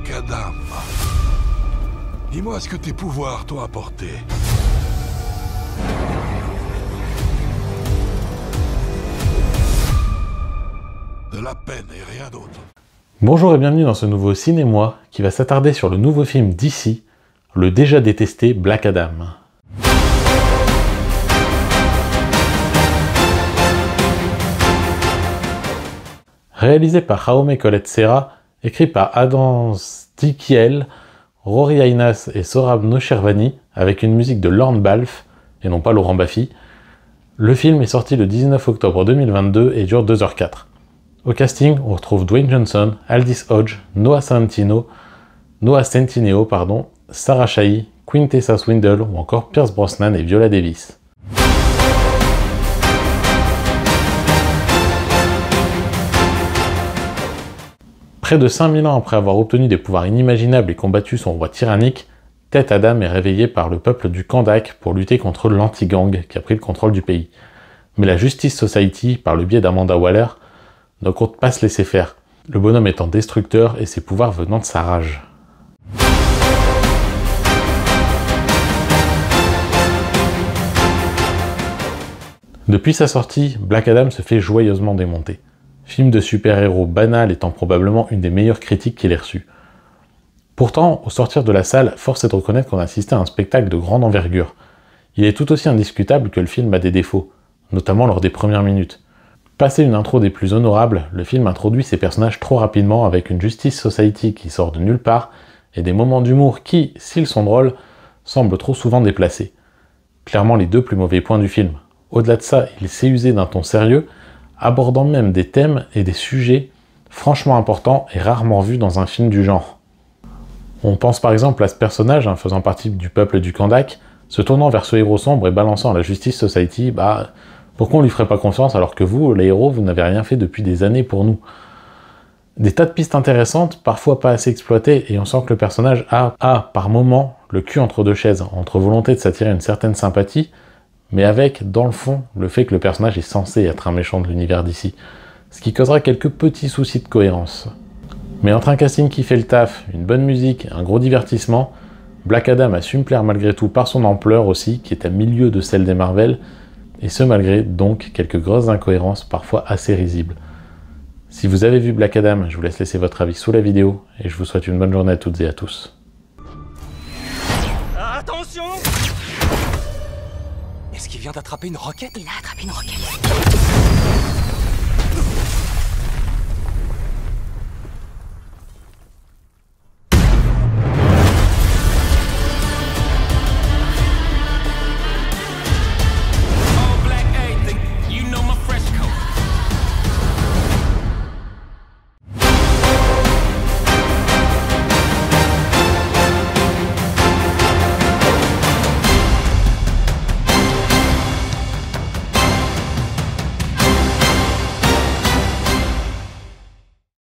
Black Adam. Dis-moi ce que tes pouvoirs t'ont apporté. De la peine et rien d'autre. Bonjour et bienvenue dans ce nouveau Ciné-moi qui va s'attarder sur le nouveau film DC, le déjà détesté Black Adam. Réalisé par Jaume Collet Serra, écrit par Adam Sztykiel, Rory Ainas et Sohrab Nochervani, avec une musique de Lorne Balfe, et non pas Laurent Baffy, le film est sorti le 19 octobre 2022 et dure 2h04. Au casting, on retrouve Dwayne Johnson, Aldis Hodge, Noah Centineo, Sarah Shahi, Quintessa Swindle ou encore Pierce Brosnan et Viola Davis. Près de 5000 ans après avoir obtenu des pouvoirs inimaginables et combattu son roi tyrannique, Tête Adam est réveillé par le peuple du Kandak pour lutter contre l'anti-gang qui a pris le contrôle du pays. Mais la Justice Society, par le biais d'Amanda Waller, ne compte pas se laisser faire, le bonhomme étant destructeur et ses pouvoirs venant de sa rage. Depuis sa sortie, Black Adam se fait joyeusement démonter. Film de super-héros banal étant probablement une des meilleures critiques qu'il ait reçues. Pourtant, au sortir de la salle, force est de reconnaître qu'on assistait à un spectacle de grande envergure. Il est tout aussi indiscutable que le film a des défauts, notamment lors des premières minutes. Passé une intro des plus honorables, le film introduit ses personnages trop rapidement avec une Justice Society qui sort de nulle part et des moments d'humour qui, s'ils sont drôles, semblent trop souvent déplacés. Clairement les deux plus mauvais points du film. Au-delà de ça, il s'est usé d'un ton sérieux, abordant même des thèmes et des sujets franchement importants et rarement vus dans un film du genre. On pense par exemple à ce personnage, faisant partie du peuple du Kandak, se tournant vers ce héros sombre et balançant à la Justice Society, pourquoi on lui ferait pas confiance alors que vous, les héros, vous n'avez rien fait depuis des années pour nous? Des tas de pistes intéressantes, parfois pas assez exploitées, et on sent que le personnage a par moments, le cul entre deux chaises, entre volonté de s'attirer une certaine sympathie, mais avec, dans le fond, le fait que le personnage est censé être un méchant de l'univers d'ici, ce qui causera quelques petits soucis de cohérence. Mais entre un casting qui fait le taf, une bonne musique, un gros divertissement, Black Adam a su me plaire malgré tout par son ampleur aussi, qui est à milieu de celle des Marvel, et ce malgré donc quelques grosses incohérences parfois assez risibles. Si vous avez vu Black Adam, je vous laisse laisser votre avis sous la vidéo, et je vous souhaite une bonne journée à toutes et à tous. Attention! Est-ce qu'il vient d'attraper une roquette? Il a attrapé une roquette.